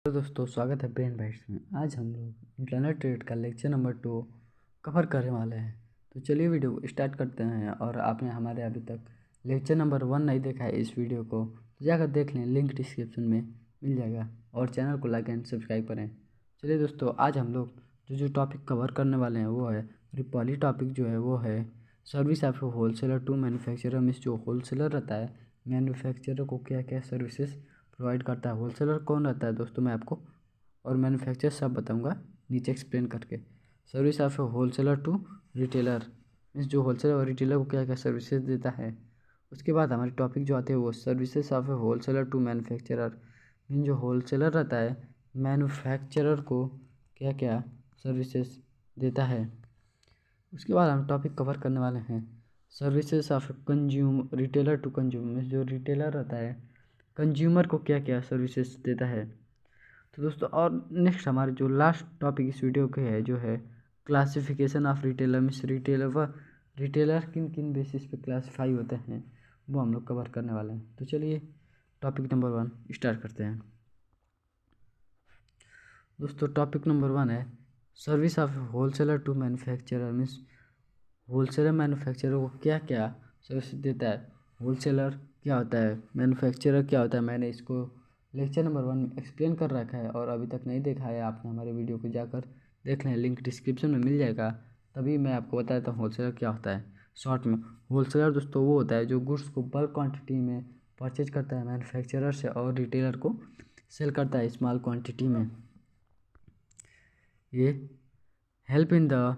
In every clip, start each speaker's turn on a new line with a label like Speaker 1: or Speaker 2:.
Speaker 1: तो दोस्तों स्वागत है ब्रेन बाइट्स में। आज हम लोग इंटरनेट ट्रेड का लेक्चर नंबर 2 कवर करने वाले हैं। तो चलिए वीडियो को स्टार्ट करते हैं। और आपने हमारे अभी तक लेक्चर नंबर 1 नहीं देखा है इस वीडियो को तो जाकर देख लें, लिंक डिस्क्रिप्शन में मिल जाएगा। और चैनल को लाइक एंड सब्सक्राइब करें। चलिए दोस्तों, आज हम लोग जो टॉपिक कवर करने वाले हैं वो है पहली टॉपिक जो है वो है service of wholesaler to manufacturer. Means जो होलसेलर रहता है मैन्युफैक्चरर को क्या क्या सर्विसेज प्रोवाइड करता है। होलसेलर कौन रहता है दोस्तों, मैं आपको और मैन्युफैक्चरर सब बताऊंगा नीचे एक्सप्लेन करके। Service of wholesaler to retailer, means जो होलसेलर और रिटेलर को क्या क्या सर्विसेज देता है। उसके बाद हमारे टॉपिक जो आते हैं वो services of wholesaler to manufacturer, mean जो होलसेलर रहता है मैन्युफैक्चरर को क्या क्या सर्विसेज देता है। उसके बाद हम टॉपिक कवर करने वाले हैं services of retailer to consumer, जो रिटेलर रहता है कंज्यूमर को क्या क्या सर्विसेज देता है। तो दोस्तों, और नेक्स्ट हमारे जो लास्ट टॉपिक इस वीडियो के है जो है classification of retailer. Means retailer किन किन बेसिस पे क्लासीफाई होते हैं वो हम लोग कवर करने वाले हैं। तो चलिए टॉपिक नंबर 1 स्टार्ट करते हैं। दोस्तों टॉपिक नंबर 1 है service of wholesaler to manufacturer. Means wholesaler manufacturer को क्या क्या सर्विस देता है। होलसेलर क्या होता है, मैन्युफैक्चरर क्या होता है, मैंने इसको लेक्चर नंबर 1 में एक्सप्लेन कर रखा है। और अभी तक नहीं देखा है आपने हमारे वीडियो को जाकर देख लें, लिंक डिस्क्रिप्शन में मिल जाएगा। तभी मैं आपको बता देता हूँ होलसेलर क्या होता है शॉर्ट में। होलसेलर दोस्तों वो होता है जो गुड्स को बल्क क्वांटिटी में परचेज करता है मैन्युफैक्चरर से और रिटेलर को सेल करता है स्मॉल क्वांटिटी में। ये help in the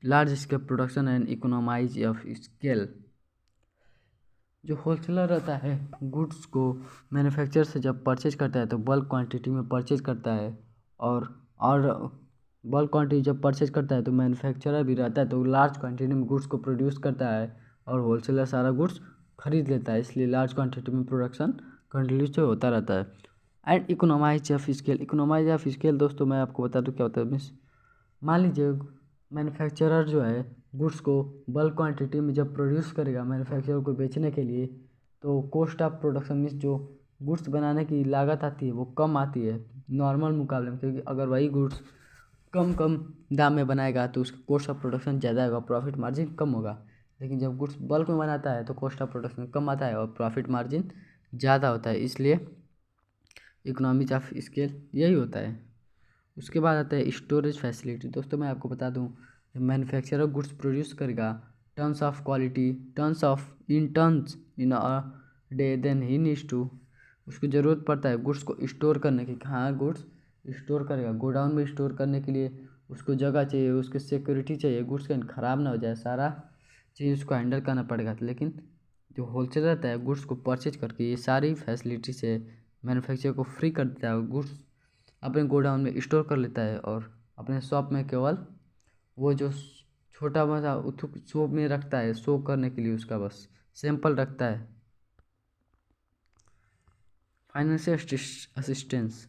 Speaker 1: large scale production and economies of scale. जो होलसेलर रहता है गुड्स को मैन्युफैक्चरर से जब परचेज करता है तो बल्क क्वांटिटी में परचेज करता है। और बल्क क्वांटिटी जब परचेज करता है तो मैन्युफैक्चरर भी रहता है तो लार्ज क्वांटिटी में गुड्स को प्रोड्यूस करता है और होलसेलर सारा गुड्स खरीद लेता है। इसलिए लार्ज क्वांटिटी में प्रोडक्शन कंटिन्यूस होता रहता है। And economies of scale. Economies of scale दोस्तों मैं आपको बता दूँ क्या होता है। मीन्स मान लीजिए मैन्युफैक्चरर जो है गुड्स को बल्क क्वांटिटी में जब प्रोड्यूस करेगा मैन्युफैक्चरर को बेचने के लिए तो कॉस्ट ऑफ प्रोडक्शन मीन्स जो गुड्स बनाने की लागत आती है वो कम आती है नॉर्मल मुकाबले में। क्योंकि अगर वही गुड्स कम कम दाम में बनाएगा तो उसका कॉस्ट ऑफ प्रोडक्शन ज़्यादा होगा, प्रॉफिट मार्जिन कम होगा। लेकिन जब गुड्स बल्क में बनाता है तो कॉस्ट ऑफ प्रोडक्शन कम आता है और प्रॉफिट मार्जिन ज़्यादा होता है। इसलिए इकोनॉमीज ऑफ स्केल यही होता है। उसके बाद आता है स्टोरेज फैसिलिटी। दोस्तों मैं आपको बता दूं मैन्युफैक्चरर गुड्स प्रोड्यूस करेगा tons of quality tons in a day, then he needs to उसको ज़रूरत पड़ता है गुड्स को स्टोर करने की। हाँ गुड्स स्टोर करेगा, गोडाउन में स्टोर करने के लिए उसको जगह चाहिए, उसकी सिक्योरिटी चाहिए, गुड्स कहीं ख़राब ना हो जाए, सारा चीज़ उसको हैंडल करना पड़ेगा। लेकिन जो होलसेलर रहता है गुड्स को परचेज करके ये सारी फैसिलिटी से मैन्युफैक्चरर को फ्री कर देता है। गुड्स अपने गोडाउन में स्टोर कर लेता है और अपने शॉप में केवल वो जो छोटा मोटा शॉप में रखता है शो करने के लिए, उसका बस सैंपल रखता है। Financial assistance.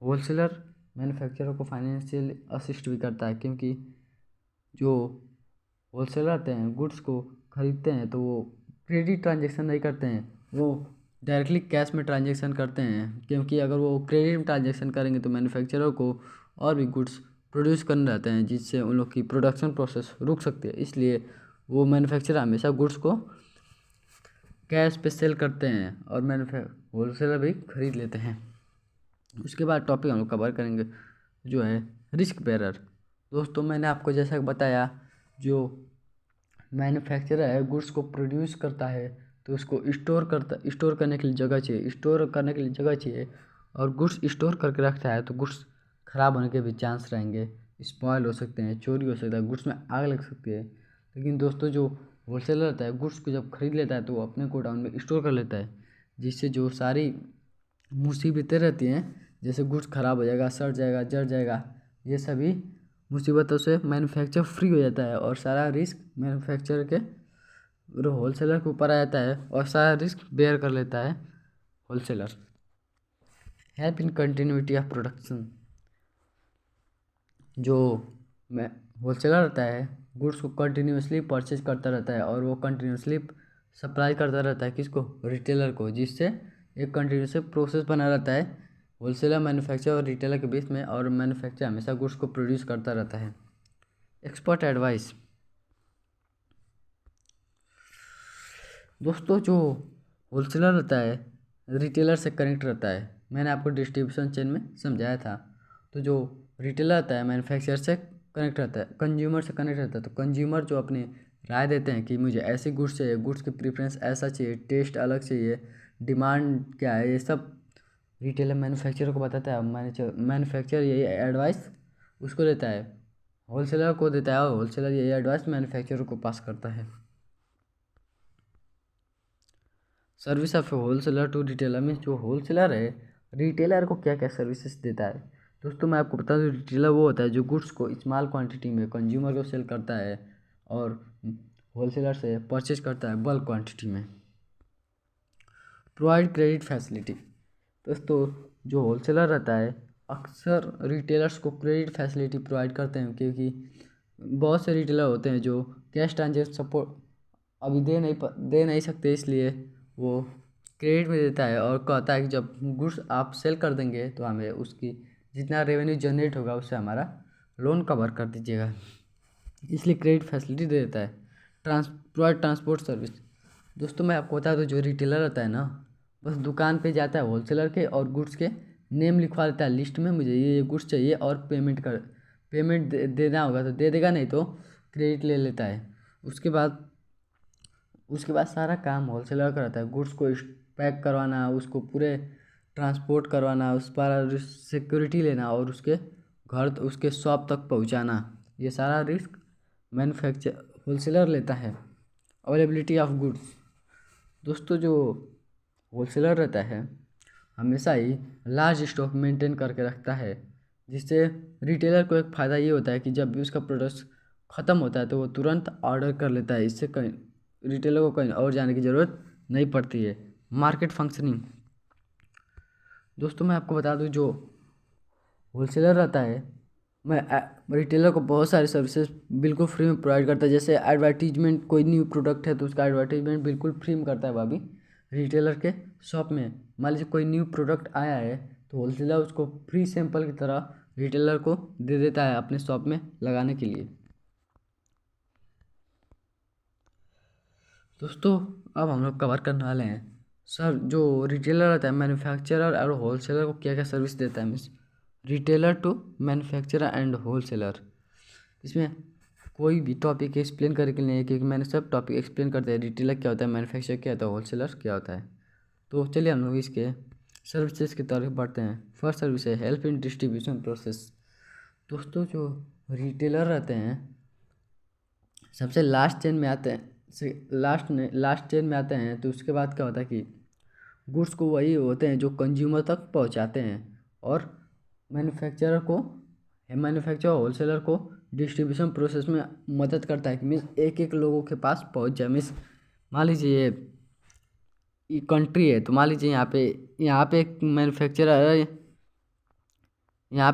Speaker 1: होलसेलर मैन्युफैक्चरर को फाइनेंशियल असिस्ट भी करता है क्योंकि जो होलसेलर आते हैं गुड्स को खरीदते हैं तो वो क्रेडिट ट्रांजेक्शन नहीं करते हैं, वो डायरेक्टली कैश में ट्रांजेक्शन करते हैं। क्योंकि अगर वो क्रेडिट में ट्रांजेक्शन करेंगे तो मैन्युफैक्चरर को और भी गुड्स प्रोड्यूस करने रहते हैं जिससे उन लोग की प्रोडक्शन प्रोसेस रुक सकती है। इसलिए वो मैन्युफैक्चरर हमेशा गुड्स को कैश पे सेल करते हैं और होलसेलर भी खरीद लेते हैं। उसके बाद टॉपिक हम लोग कवर करेंगे जो है रिस्क बेरर। दोस्तों मैंने आपको जैसा बताया जो मैन्युफैक्चरर है गुड्स को प्रोड्यूस करता है तो उसको स्टोर करने के लिए जगह चाहिए, स्टोर करने के लिए जगह चाहिए। और गुड्स स्टोर करके रखता है तो गुड्स ख़राब होने के भी चांस रहेंगे, स्पॉइल हो सकते हैं, चोरी हो सकता है, गुड्स में आग लग सकती है। लेकिन दोस्तों जो होलसेलर रहता है गुड्स को जब खरीद लेता है तो वो अपने गोडाउन में स्टोर कर लेता है, जिससे जो सारी मुसीबतें रहती हैं जैसे गुड्स ख़राब हो जाएगा, सड़ जाएगा, जड़ जाएगा, ये सभी मुसीबतों से मैन्युफैक्चरर फ्री हो जाता है और सारा रिस्क मैन्युफैक्चरर के होलसेलर के ऊपर आ जाता है और सारा रिस्क बेयर कर लेता है wholesaler. Help in continuity of production. जो मैं होलसेलर रहता है गुड्स को कंटिन्यूसली परचेज करता रहता है और वो कंटिन्यूसली सप्लाई करता रहता है किसको, रिटेलर को, जिससे एक कंटिन्यूस प्रोसेस बना रहता है होलसेलर, मैन्युफैक्चरर और रिटेलर के बीच में, और मैन्युफैक्चरर हमेशा गुड्स को प्रोड्यूस करता रहता है। Expert advice. दोस्तों जो होलसेलर रहता है रिटेलर से कनेक्ट रहता है, मैंने आपको डिस्ट्रीब्यूशन चेन में समझाया था। तो जो रिटेलर रहता है मैन्युफैक्चरर से कनेक्ट रहता है, कंज्यूमर से कनेक्ट रहता है। तो कंज्यूमर जो अपनी राय देते हैं कि मुझे ऐसी गुड्स चाहिए, गुड्स की प्रेफरेंस ऐसा चाहिए, टेस्ट अलग चाहिए, डिमांड क्या है, ये सब रिटेलर मैन्युफैक्चरर को बताता है। मैन्युफैक्चरर यही एडवाइस उसको देता है, होलसेलर को देता है, और होलसेलर यही एडवाइस मैन्युफैक्चरर को पास करता है। Service of wholesaler to retailer means जो होलसेलर है रिटेलर को क्या क्या सर्विसेज देता है। दोस्तों मैं आपको बता दूं, रिटेलर वो होता है जो गुड्स को स्मॉल क्वांटिटी में कंज्यूमर को सेल करता है, और होलसेलर से परचेज करता है बल्क क्वांटिटी में। Provide credit facility. दोस्तों जो होलसेलर रहता है अक्सर रिटेलर्स को क्रेडिट फैसिलिटी प्रोवाइड करते हैं, क्योंकि बहुत से रिटेलर होते हैं जो कैश ट्रांजेक्शन सपोर्ट अभी दे नहीं सकते, इसलिए वो क्रेडिट में देता है और कहता है कि जब गुड्स आप सेल कर देंगे तो हमें उसकी जितना रेवेन्यू जनरेट होगा उससे हमारा लोन कवर कर दीजिएगा, इसलिए क्रेडिट फैसिलिटी दे देता है। Provide transport service. दोस्तों मैं आपको बता दूं, जो रिटेलर रहता है ना बस दुकान पे जाता है होलसेलर के और गुड्स के नेम लिखवा देता है लिस्ट में, मुझे ये गुड्स चाहिए और पेमेंट देना होगा तो दे देगा, नहीं तो क्रेडिट ले लेता है। उसके बाद सारा काम होलसेलर का रहता है, गुड्स को पैक करवाना, उसको पूरे ट्रांसपोर्ट करवाना, उस पर सिक्योरिटी लेना और उसके शॉप तक पहुंचाना, ये सारा रिस्क होलसेलर लेता है। Availability of goods. दोस्तों जो होलसेलर रहता है हमेशा ही लार्ज स्टॉक मेंटेन करके रखता है, जिससे रिटेलर को एक फ़ायदा ये होता है कि जब भी उसका प्रोडक्ट ख़त्म होता है तो वो तुरंत ऑर्डर कर लेता है, इससे कहीं रिटेलर को कहीं और जाने की ज़रूरत नहीं पड़ती है। Market functioning. दोस्तों मैं आपको बता दूं, जो होलसेलर रहता है मैं रिटेलर को बहुत सारी सर्विसेज बिल्कुल फ्री में प्रोवाइड करता है। जैसे एडवर्टीजमेंट, कोई न्यू प्रोडक्ट है तो उसका एडवर्टीजमेंट बिल्कुल फ्री में करता है वह भी रिटेलर के शॉप में। मान लीजिए कोई न्यू प्रोडक्ट आया है तो होलसेलर उसको फ्री सैंपल की तरह रिटेलर को दे देता है अपने शॉप में लगाने के लिए। दोस्तों अब हम लोग कवर करने वाले हैं सर, जो रिटेलर रहता है मैन्युफैक्चरर और होलसेलर को क्या क्या सर्विस देता है। Means retailer to manufacturer and wholesaler. इसमें कोई भी टॉपिक एक्सप्लेन करने के लिए नहीं, क्योंकि मैंने सब टॉपिक एक्सप्लेन कर दिया, रिटेलर क्या होता है, मैन्युफैक्चरर क्या होता है, होलसेलर क्या होता है। तो चलिए हम लोग इसके सर्विसेज की तरफ बढ़ते हैं। फर्स्ट सर्विस है हेल्प इन डिस्ट्रीब्यूशन प्रोसेस। दोस्तों जो रिटेलर रहते हैं सबसे लास्ट चेन में आते हैं, लास्ट चेन में आते हैं, तो उसके बाद क्या होता है कि गुड्स को वही होते हैं जो कंज्यूमर तक पहुंचाते हैं, और मैन्युफैक्चरर होलसेलर को डिस्ट्रीब्यूशन प्रोसेस में मदद करता है कि मीन्स एक एक लोगों के पास पहुंच जाए। मीन्स मान लीजिए ये कंट्री है, तो मान लीजिए यहाँ पे एक मैन्युफैक्चरर है, यहाँ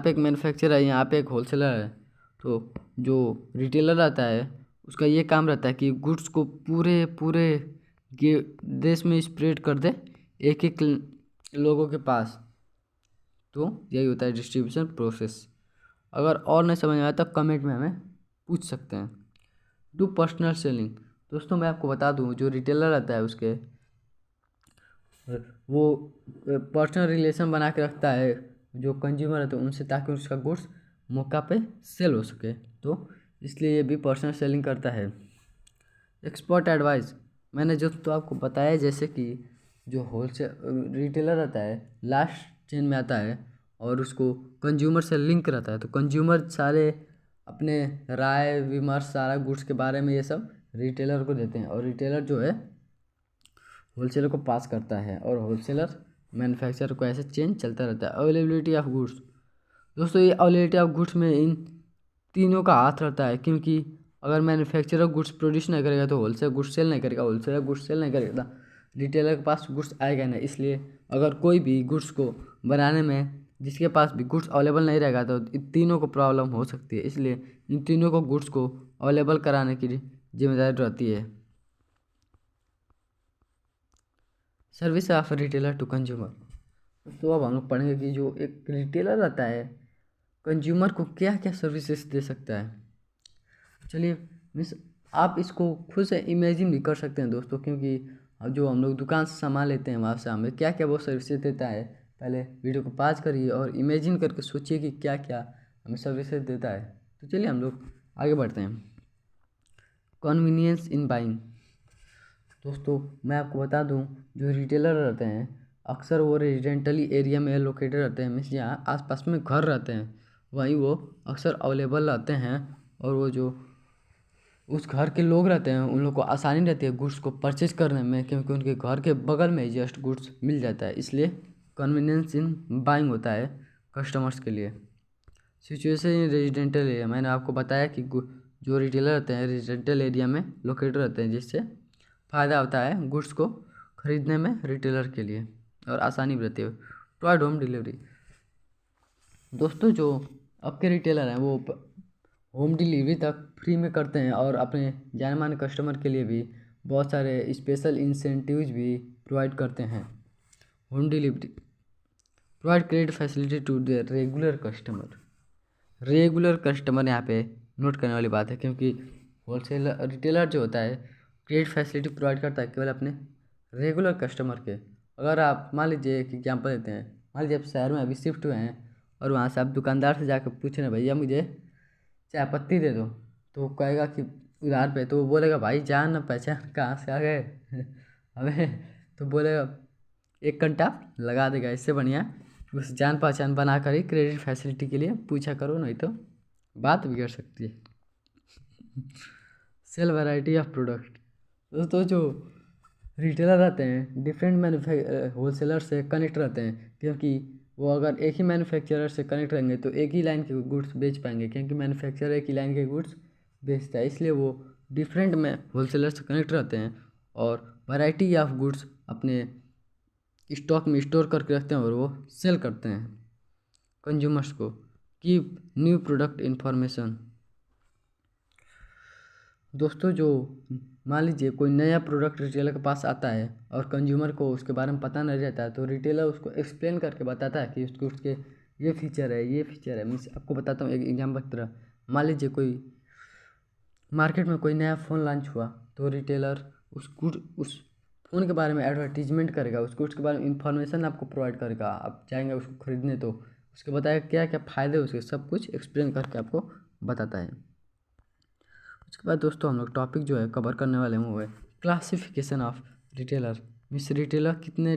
Speaker 1: पे एक होलसेलर है। तो जो रिटेलर रहता है उसका ये काम रहता है कि गुड्स को पूरे पूरे देश में स्प्रेड कर दे एक एक लोगों के पास। तो यही होता है डिस्ट्रीब्यूशन प्रोसेस। अगर और नहीं समझ में आया तो कमेंट में हमें पूछ सकते हैं। Do personal selling. दोस्तों मैं आपको बता दूं, जो रिटेलर रहता है उसके वो पर्सनल रिलेशन बना के रखता है जो कंज्यूमर है तो उनसे, ताकि उसका गुड्स मौका पे सेल हो सके, तो इसलिए ये भी पर्सनल सेलिंग करता है। Expert advice. मैंने जो तो आपको बताया, जैसे कि जो होलसेल रिटेलर रहता है लास्ट चेन में आता है और उसको कंज्यूमर से लिंक रहता है, तो कंज्यूमर सारे अपने राय विमर्श सारा गुड्स के बारे में ये सब रिटेलर को देते हैं, और रिटेलर जो है होलसेलर को पास करता है, और होलसेलर मैन्युफैक्चरर को, ऐसे चेन चलता रहता है। Availability of goods. दोस्तों ये अवेलेबिलिटी ऑफ गुड्स में इन तीनों का हाथ रहता है, क्योंकि अगर मैन्युफैक्चरर गुड्स प्रोड्यूस नहीं करेगा तो होलसेलर गुड्स सेल नहीं करेगा, होलसेलर गुड्स सेल नहीं करेगा रिटेलर के पास गुड्स आएगा नहीं। इसलिए अगर कोई भी गुड्स को बनाने में जिसके पास भी गुड्स अवेलेबल नहीं रहेगा तो इन तीनों को प्रॉब्लम हो सकती है, इसलिए इन तीनों को गुड्स को अवेलेबल कराने की जिम्मेदारी रहती है। Service of retailer to consumer. तो अब हम लोग पढ़ेंगे कि जो एक रिटेलर रहता है कंज्यूमर को क्या क्या सर्विसेज दे सकता है। चलिए मिस, आप इसको खुद से इमेजिन भी कर सकते हैं दोस्तों, क्योंकि जो हम लोग दुकान से सामान लेते हैं वहाँ से हमें क्या क्या वो सर्विसेज देता है। पहले वीडियो को पॉज करिए और इमेजिन करके सोचिए कि क्या क्या हमें सर्विसेज देता है। तो चलिए हम लोग आगे बढ़ते हैं। Convenience in buying. दोस्तों मैं आपको बता दूं, जो रिटेलर रहते हैं अक्सर वो रेजिडेंटली एरिया में लोकेटेड रहते हैं, मीन्स जहाँ आसपास में घर रहते हैं वहीं वो अक्सर अवेलेबल रहते हैं। और वो जो उस घर के लोग रहते हैं उन लोग को आसानी रहती है गुड्स को परचेज करने में, क्योंकि उनके घर के बगल में ही जस्ट गुड्स मिल जाता है। इसलिए कन्वीनियंस इन बाइंग होता है कस्टमर्स के लिए। सिचुएशन इन रेजिडेंटल एरिया, मैंने आपको बताया कि जो रिटेलर रहते हैं रेजिडेंटल एरिया में लोकेटेड रहते हैं, जिससे फ़ायदा होता है गुड्स को खरीदने में रिटेलर के लिए और आसानी भी रहती है। To home delivery. दोस्तों जो आपके रिटेलर हैं वो होम डिलीवरी तक फ्री में करते हैं और अपने जाने माने कस्टमर के लिए भी बहुत सारे स्पेशल इंसेंटिव्स भी प्रोवाइड करते हैं। Home delivery provide credit facility to the regular customer. Regular customer यहाँ पे नोट करने वाली बात है, क्योंकि होलसेलर रिटेलर जो होता है क्रेडिट फैसिलिटी प्रोवाइड करता है केवल अपने रेगुलर कस्टमर के। अगर आप मान लीजिए एक एग्जांपल देते हैं, मान लीजिए आप शहर में अभी शिफ्ट हुए हैं और वहाँ से आप दुकानदार से जाकर पूछ रहे हैं भैया मुझे चाय पत्ती दे दो, तो वो कहेगा कि उधार पे, तो वो बोलेगा भाई जान ना पहचान कहाँ से आ गए हमें, तो बोलेगा 1 घंटा लगा देगा। इससे बढ़िया उस जान पहचान बना कर ही क्रेडिट फैसिलिटी के लिए पूछा करो, नहीं तो बात बिगड़ सकती है। Sale variety of product. दोस्तों जो रिटेलर रहते हैं डिफरेंट होलसेलर से कनेक्ट रहते हैं, क्योंकि वो अगर एक ही मैन्युफैक्चरर से कनेक्ट रहेंगे तो एक ही लाइन के गुड्स बेच पाएंगे, क्योंकि मैन्युफैक्चरर एक ही लाइन के गुड्स बेचता है। इसलिए वो डिफरेंट में होलसेलर से कनेक्ट रहते हैं और वैरायटी ऑफ गुड्स अपने स्टॉक में स्टोर करके रखते हैं और वो सेल करते हैं कंज्यूमर्स को। Keep new product information. दोस्तों जो मान लीजिए कोई नया प्रोडक्ट रिटेलर के पास आता है और कंज्यूमर को उसके बारे में पता नहीं रहता है, तो रिटेलर उसको एक्सप्लेन करके बताता है कि उसके ये फीचर है ये फीचर है। मैं आपको बताता हूँ एक एग्जाम्पल की तरह। मान लीजिए कोई मार्केट में कोई नया फ़ोन लॉन्च हुआ, तो रिटेलर उस फ़ोन के बारे में एडवर्टीजमेंट करेगा, उस गुड्स के बारे में इंफॉर्मेशन आपको प्रोवाइड करेगा। आप जाएंगे उसको खरीदने तो उसके बताएगा क्या क्या फ़ायदे उसके, सब कुछ एक्सप्लेन करके आपको बताता है। उसके बाद दोस्तों हम लोग टॉपिक जो है कवर करने वाले हैं वो है classification of retailer. Means retailer कितने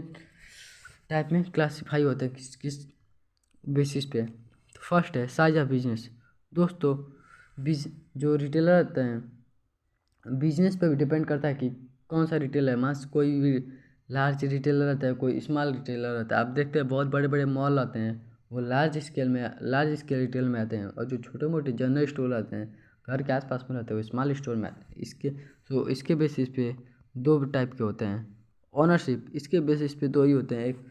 Speaker 1: टाइप में क्लासीफाई होते हैं, किस किस बेसिस पे। तो फर्स्ट है साइज ऑफ बिजनेस। दोस्तों जो रिटेलर रहते हैं बिजनेस पे भी डिपेंड करता है कि कौन सा रिटेलर है। मान कोई भी लार्ज रिटेलर रहता है, कोई स्मॉल रिटेलर रहता है। आप देखते हैं बहुत बड़े बड़े मॉल आते हैं वो लार्ज स्केल रिटेल में आते हैं, और जो छोटे मोटे जनरल स्टोर आते हैं घर के आसपास में रहते हैं वो स्मॉल स्टोर में आते हैं। इसके बेसिस पे 2 टाइप के होते हैं। ऑनरशिप, इसके बेसिस पे 2 ही होते हैं। एक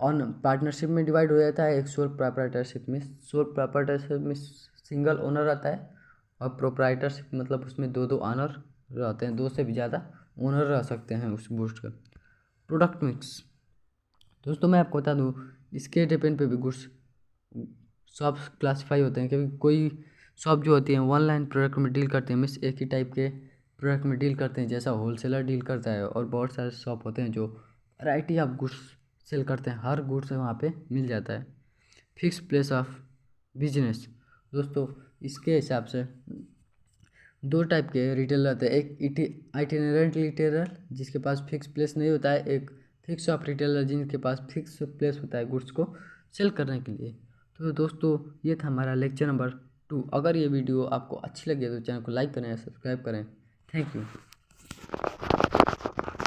Speaker 1: ऑन पार्टनरशिप में डिवाइड हो जाता है, एक सोल प्रोप्राइटरशिप में। सोल प्रोप्राइटरशिप में सिंगल ओनर रहता है, और प्रोप्राइटरशिप मतलब उसमें 2 ऑनर रहते हैं, 2 से भी ज़्यादा ओनर रह सकते हैं उस बूस्ट का। Product mix. दोस्तों मैं आपको बता दूं इसके डिपेंड पे भी गुड्स शॉप क्लासीफाई होते हैं, क्योंकि कोई शॉप जो होती है 1 लाइन प्रोडक्ट में डील करते हैं, मीन्स एक ही टाइप के प्रोडक्ट में डील करते हैं जैसा होलसेलर डील करता है। और बहुत सारे शॉप होते हैं जो वैरायटी ऑफ गुड्स सेल करते हैं, हर गुड्स वहाँ पे मिल जाता है। Fix place of business. दोस्तों इसके हिसाब से 2 टाइप के रिटेलर रहते हैं, एक आइटिनरेंट रिटेलर जिसके पास फिक्स प्लेस नहीं होता है, एक फिक्स ऑफ रिटेलर जिनके पास फिक्स प्लेस होता है गुड्स को सेल करने के लिए। तो दोस्तों ये था हमारा लेक्चर नंबर 2। अगर ये वीडियो आपको अच्छी लगी तो चैनल को लाइक करें, सब्सक्राइब करें। Thank you.